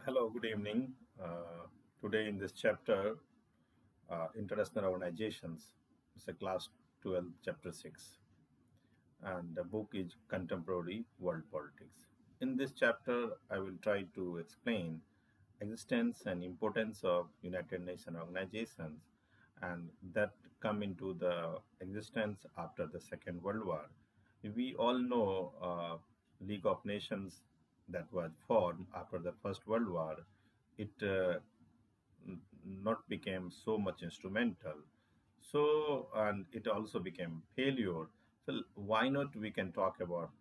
Hello, good evening. Today in this chapter, International Organizations, it's a class 12, chapter 6, and the book is Contemporary World Politics. In this chapter, I will try to explain existence and importance of United Nations organizations and that come into the existence after the Second World War. We all know League of Nations that was formed after the First World War. It not became so much instrumental. So, and it also became failure. So, why not we can talk about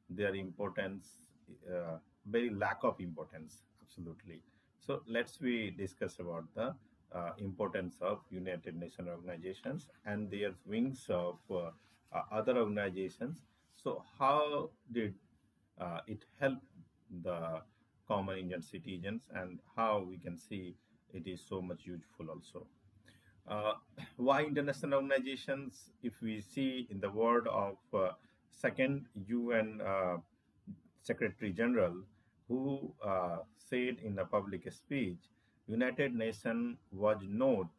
their importance, uh, very lack of importance, absolutely. So, let's we discuss about the importance of United Nations organizations and their wings of other organizations. So, how did it help the common Indian citizens, and how we can see it is so much useful also. Uh, why international organizations? If we see in the word of second UN Secretary General, who said in a public speech, United Nations was not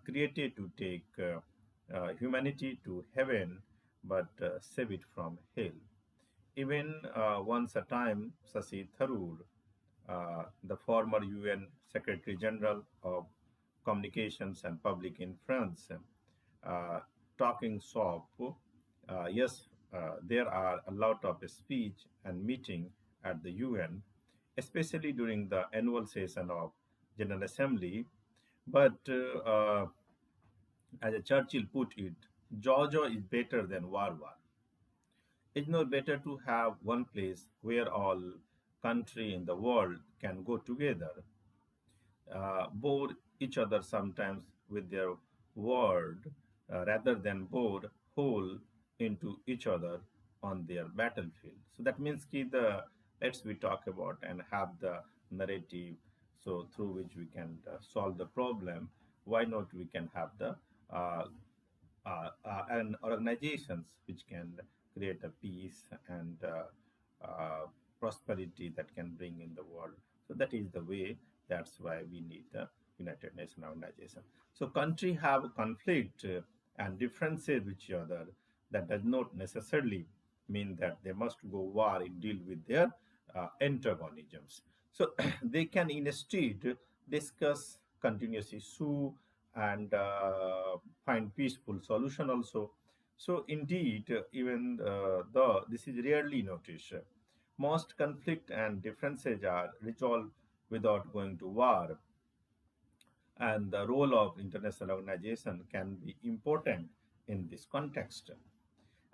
created to take humanity to heaven, but save it from hell. Even once a time, Sasi Tharoor, the former UN Secretary General of Communications and Public in France, uh, talking shop. Yes, there are a lot of speech and meeting at the UN, especially during the annual session of General Assembly. But as Churchill put it, Georgia is better than war. It's not better to have one place where all country in the world can go together, bore each other sometimes with their word, rather than bore whole into each other on their battlefield. So that means the let's we talk about and have the narrative, so through which we can solve the problem. Why not we can have the uh, and organizations which can create a peace and prosperity that can bring in the world. So that is the way. That's why we need the United Nations organization. So country have conflict and differences with each other. That does not necessarily mean that they must go war and deal with their antagonisms. So they can instead discuss continuous issue and find peaceful solution also. So indeed, even though this is rarely noticed, most conflict and differences are resolved without going to war, and the role of international organization can be important in this context.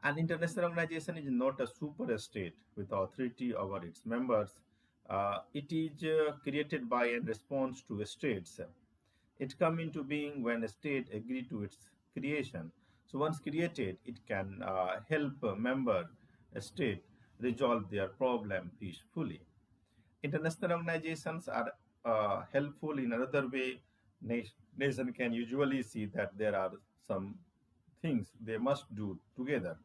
An international organization is not a super state with authority over its members. It is created by and response to states. It come into being when a state agree to its creation. So once created, it can help a member state resolve their problem peacefully. International organizations are helpful in another way. Nation can usually see that there are some things they must do together.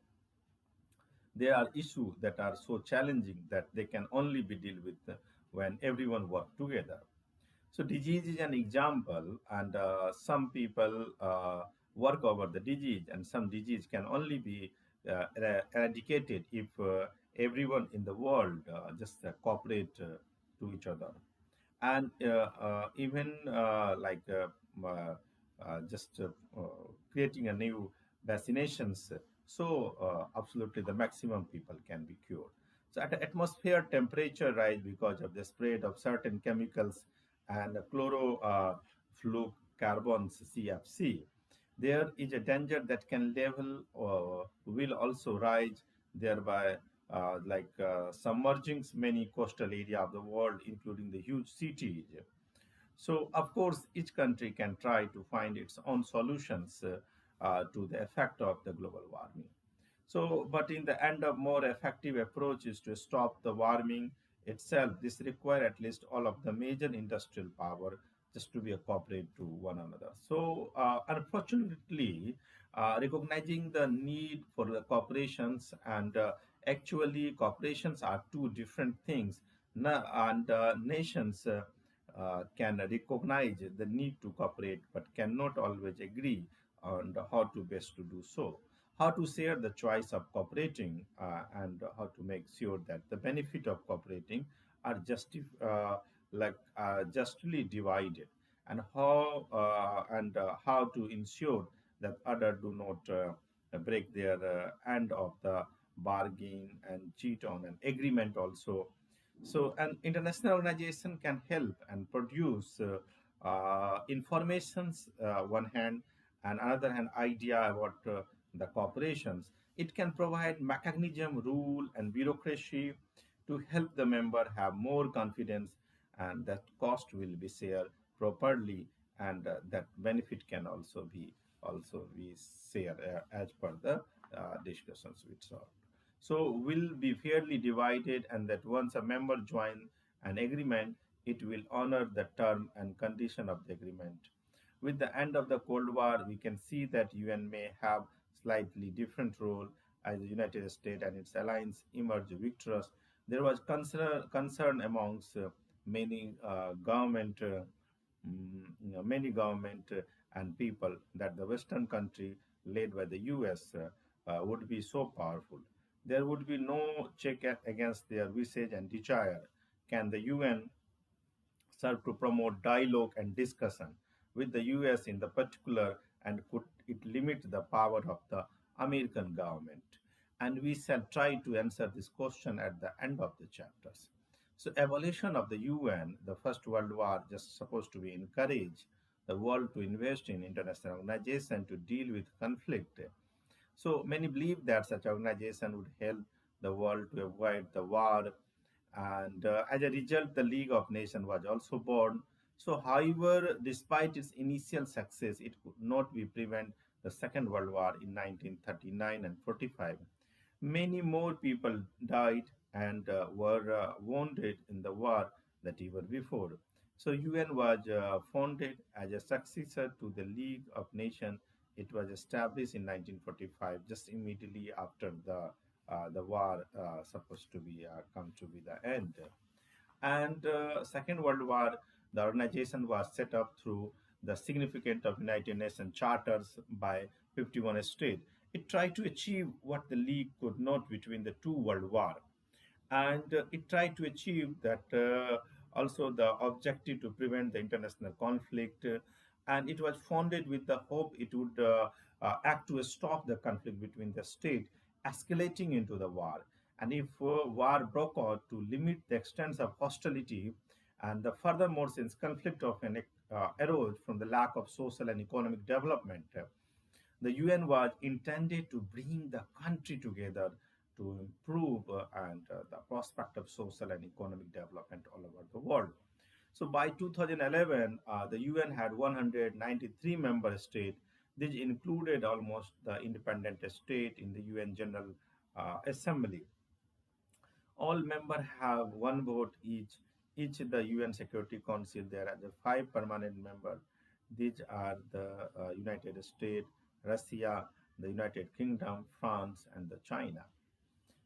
There are issues that are so challenging that they can only be dealt with when everyone work together. So disease is an example, and some people work over the disease, and some disease can only be eradicated if everyone in the world just cooperate to each other. And even just creating a new vaccinations, so absolutely the maximum people can be cured. So at atmosphere temperature rise because of the spread of certain chemicals and chlorofluorocarbons CFC, there is a danger that can level will also rise, thereby submerging many coastal area of the world, including the huge cities. So, of course, each country can try to find its own solutions to the effect of the global warming. So, but in the end, a more effective approach is to stop the warming itself. This requires at least all of the major industrial power just to be a cooperate to one another. So, unfortunately, recognizing the need for the corporations and actually corporations are two different things. And nations can recognize the need to cooperate but cannot always agree on how to best to do so, how to share the choice of cooperating, and how to make sure that the benefit of cooperating are justly divided, and how to ensure that others do not break their end of the bargain and cheat on an agreement also. So, an international organization can help and produce informations, one hand, and another hand, idea about the corporations. It can provide mechanism, rule, and bureaucracy to help the member have more confidence, and that cost will be shared properly, and that benefit can also be shared as per the discussions we saw. So will be fairly divided, and that once a member join an agreement, it will honor the term and condition of the agreement. With the end of the Cold War, we can see that UN may have slightly different role as the United States and its alliance emerged victorious. There was concern amongst many government and people that the Western country led by the US would be so powerful. There would be no check against their wishes and desire. Can the UN serve to promote dialogue and discussion with the US in the particular, and could it limit the power of the American government? And we shall try to answer this question at the end of the chapters. So, evolution of the UN, the First World War, just supposed to be encourage the world to invest in international organization to deal with conflict. So many believe that such organization would help the world to avoid the war, and as a result, the League of Nations was also born. So, however, despite its initial success, it could not be prevent the Second World War in 1939 and 45. Many more people died and were wounded in the war than ever before. So UN was founded as a successor to the League of Nations. It was established in 1945, just immediately after the war supposed to be come to be the end. And Second World War, the organization was set up through the significant of United Nations charters by 51 states. It tried to achieve what the League could not between the two world wars, and it tried to achieve that also the objective to prevent the international conflict, and it was founded with the hope it would act to stop the conflict between the state escalating into the war, and if war broke out, to limit the extent of hostility, and the furthermore, since conflict often arose from the lack of social and economic development, the UN was intended to bring the country together to improve and the prospect of social and economic development all over the world. So by 2011, the UN had 193 member states. This included almost the independent state in the UN General Assembly. All members have one vote each. Each the UN Security Council, there are the five permanent members. These are the United States, Russia, the United Kingdom, France, and the China.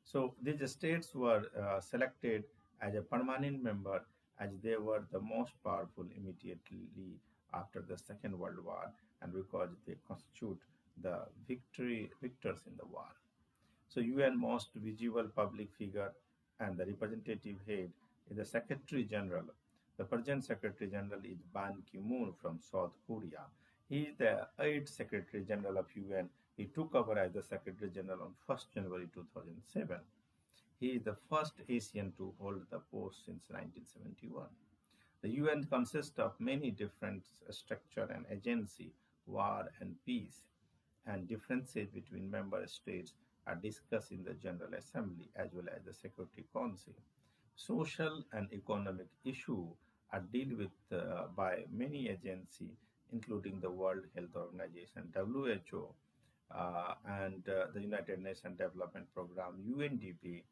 So these states were selected as a permanent member as they were the most powerful immediately after the Second World War, and because they constitute the victors in the war. So UN most visible public figure and the representative head is the Secretary General. The present Secretary General is Ban Ki-moon from South Korea. He is the eighth Secretary General of UN. He took over as the Secretary General on 1st January 2007. He is the first Asian to hold the post since 1971. The UN consists of many different structure and agency, war and peace, and differences between member states are discussed in the General Assembly as well as the Security Council. Social and economic issues are dealt with by many agencies, including the World Health Organization (WHO) and the United Nations Development Program (UNDP),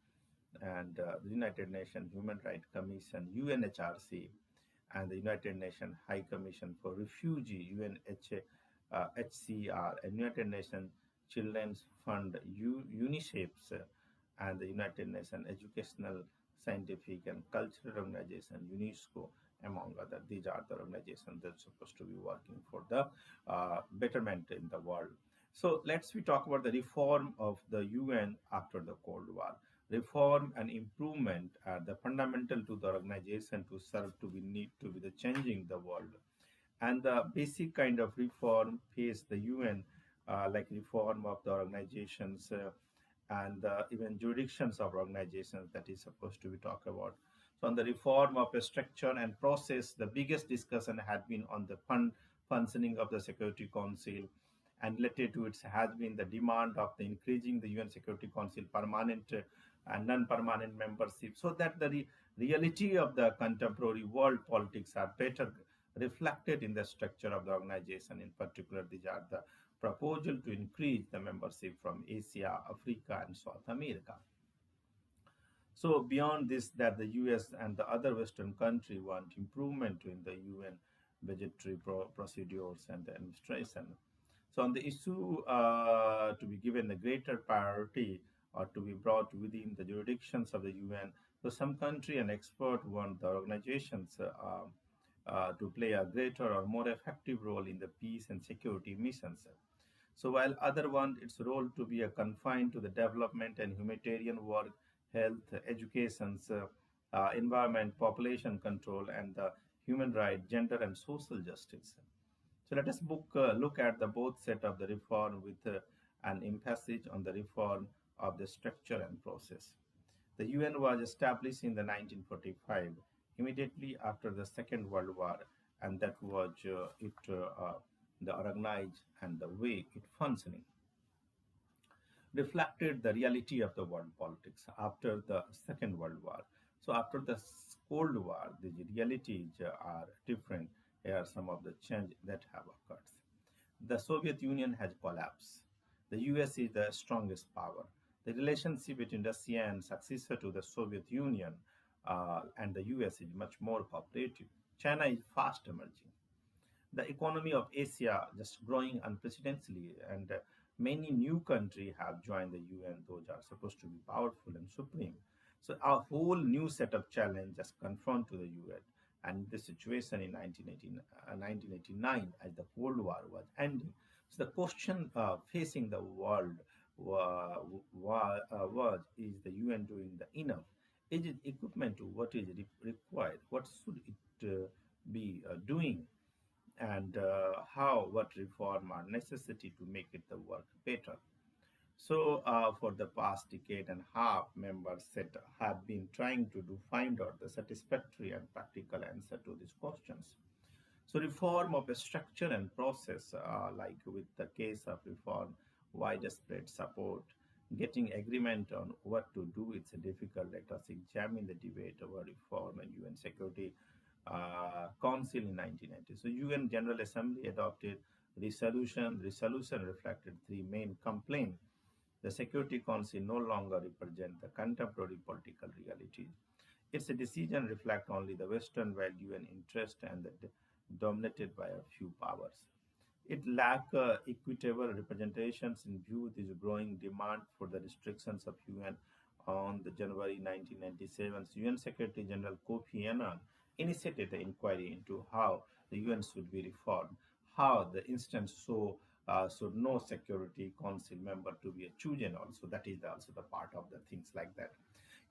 and the United Nations Human Rights Commission (UNHRC), and the United Nations High Commission for Refugee (UNHCR), and United Nations Children's Fund (UNICEF), and the United Nations Educational scientific and cultural organization, UNESCO, among other. These are the organizations that are supposed to be working for the betterment in the world. So let's we talk about the reform of the UN after the Cold War. Reform and improvement are the fundamental to the organization to serve to be need to be the changing the world. And the basic kind of reform face the UN, like reform of the organizations and even jurisdictions of organizations that is supposed to be talked about. So on the reform of a structure and process, the biggest discussion had been on the functioning of the Security Council, and related to it has been the demand of the increasing the UN Security Council permanent and non-permanent membership, so that the reality of the contemporary world politics are better reflected in the structure of the organization. In particular, these are the proposal to increase the membership from Asia, Africa, and South America. So beyond this, that the US and the other Western country want improvement in the UN budgetary procedures and the administration. So on the issue to be given a greater priority or to be brought within the jurisdictions of the UN, so some country and expert want the organizations to play a greater or more effective role in the peace and security missions. So while other want its role to be confined to the development and humanitarian work, health, education, environment, population control, and the human right, gender, and social justice. So let us look at the both set of the reform with an emphasis on the reform of the structure and process. The UN was established in the 1945, immediately after the Second World War, and that was the organized and the way it functioning reflected the reality of the world politics after the Second World War. So after the Cold War, the realities are different. Here are some of the change that have occurred. The Soviet Union has collapsed. The US is the strongest power. The relationship between Russia and successor to the Soviet Union and the US is much more cooperative. China is fast emerging. The economy of Asia just growing unprecedentedly, and many new countries have joined the UN. Those are supposed to be powerful and supreme. So a whole new set of challenges confront to the UN. And the situation in 1989, as the Cold War was ending. So the question facing the world was: Is the UN doing the enough? Is it equipment to what is required? What should it be doing? And how what reform are necessary to make it the work better. So for the past decade and a half, members set have been trying to find out the satisfactory and practical answer to these questions. So reform of a structure and process, like with the case of reform, widespread support, getting agreement on what to do, it's difficult. Let us examine the debate over reform and UN Security Council in 1990. So UN General Assembly adopted resolution. Resolution reflected three main complaints. The Security Council no longer represents the contemporary political realities. Its decision reflect only the Western value and interest and dominated by a few powers. It lacked equitable representations in view this growing demand for the restrictions of UN. On the January 1997, UN Secretary General Kofi Annan initiated the inquiry into how the UN should be reformed, how the instance should no Security Council member to be chosen also. That is also the part of the things like that.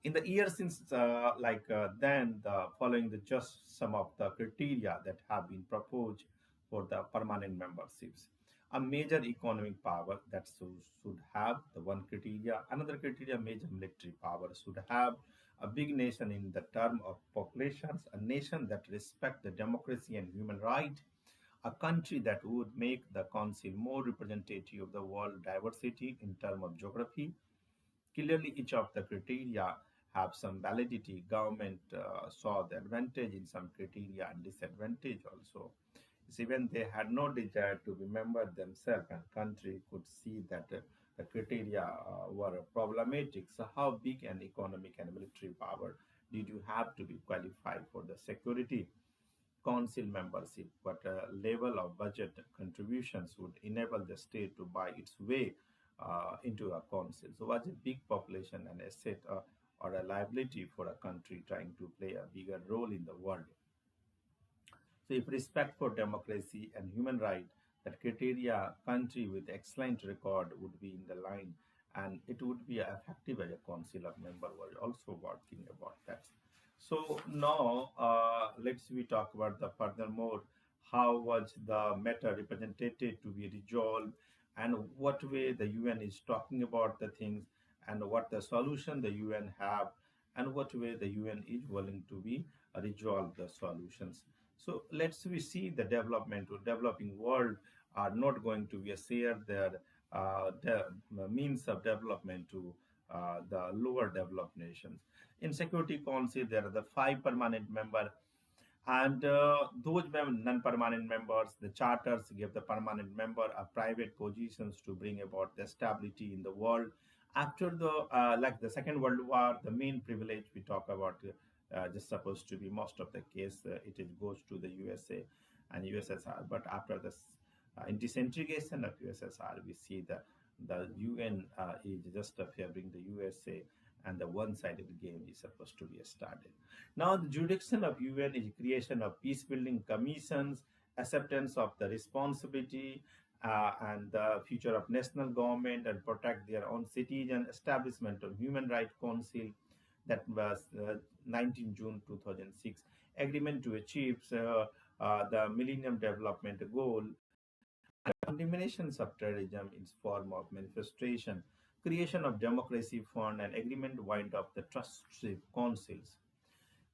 In the years since, then, following the just some of the criteria that have been proposed for the permanent memberships, a major economic power that should have the one criteria. Another criteria, major military power should have a big nation in the term of populations, a nation that respect the democracy and human right, a country that would make the council more representative of the world diversity in terms of geography. Clearly, each of the criteria have some validity. Government saw the advantage in some criteria and disadvantage also. So even they had no desire to be member themselves, and country could see that the criteria were problematic. So how big an economic and military power did you have to be qualified for the security council membership? What level of budget contributions would enable the state to buy its way into a council? So, what's a big population and asset or a liability for a country trying to play a bigger role in the world. So if respect for democracy and human rights, that criteria, country with excellent record would be in the line, and it would be effective as a council of member were also working about that. So now let's we talk about the furthermore how was the matter represented to be resolved, and what way the UN is talking about the things, and what the solution the UN have, and what way the UN is willing to be resolve the solutions. So let's we see the development or developing world are not going to be a share their means of development to the lower developed nations. In Security Council, there are the five permanent member, and those non-permanent members, the charters give the permanent member a private positions to bring about the stability in the world. After the like the Second World War, the main privilege we talk about just supposed to be most of the case it is goes to the USA and USSR. But after this disintegration of USSR, we see the UN is just favoring the USA, and the one-sided game is supposed to be started. Now, the jurisdiction of UN is creation of peace-building commissions, acceptance of the responsibility, and the future of national government, and protect their own citizen, establishment of Human Rights Council, that was 19 June 2006, agreement to achieve the Millennium Development Goal, condemnations of terrorism in form of manifestation, creation of democracy fund, and agreement wind up the trustship councils.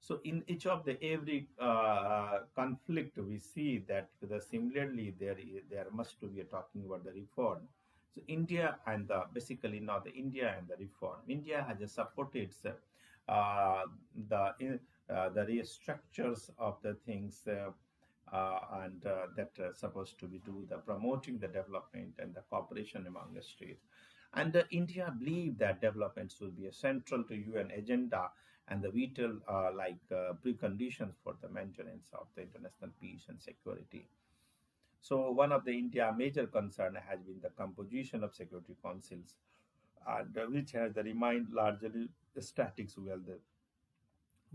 So in each of the every conflict, we see that similarly there must to be a talking about the reform. So India and the basically now the India and the reform. India has supported uh, the restructures of the things and that supposed to be do the promoting the development and the cooperation among the states. And India believe that development should be a central to UN agenda and the vital preconditions for the maintenance of the international peace and security. So one of the India major concern has been the composition of security councils, and which has the remained largely static while the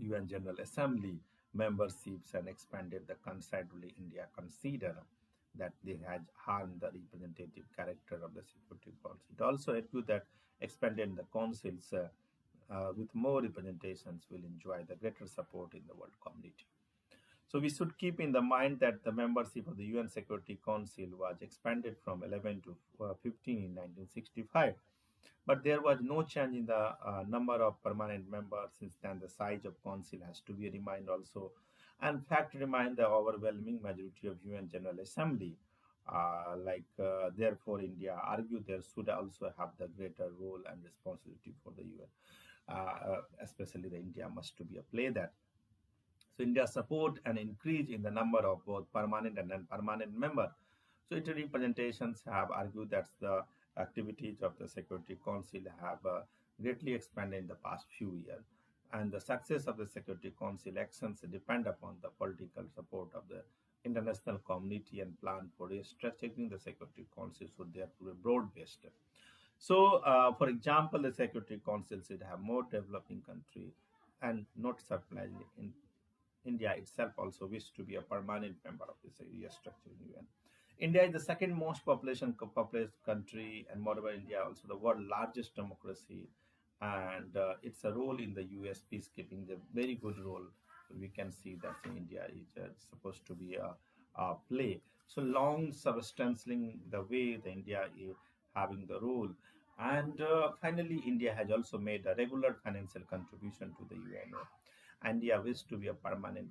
UN General Assembly memberships and expanded the considerably. India consider that they had harmed the representative character of the Security Council. It also argued that expanding the councils with more representations will enjoy the greater support in the world community. So we should keep in the mind that the membership of the UN Security Council was expanded from 11 to 15 in 1965, but there was no change in the number of permanent members. Since then, the size of council has to be remained also, and fact remain the overwhelming majority of UN General Assembly. Therefore, India argued there should also have the greater role and responsibility for the UN. Especially the India must to be a play that. So India support an increase in the number of both permanent and non-permanent members. So its representations have argued that the activities of the Security Council have greatly expanded in the past few years, and the success of the Security Council actions depend upon the political support of the international community, and plan for restructuring the Security Council should therefore be broad-based. So, for example, the Security Council should have more developing country, and not surprisingly, India itself also wished to be a permanent member of this structuring UN. India is the second most populous country, and moreover, India also the world's largest democracy, and it's a role in the U.S. peacekeeping, the very good role. We can see that India is supposed to be a play. So long substantiating the way the India is having the role, and finally, India has also made a regular financial contribution to the UN. India wishes to be a permanent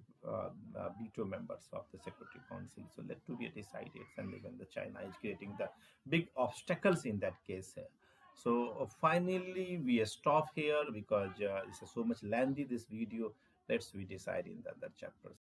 veto members of the Security Council. So let to be decided, and even the China is creating the big obstacles in that case. So finally, we stop here because it's so much lengthy this video. Let's we decide in the other chapters.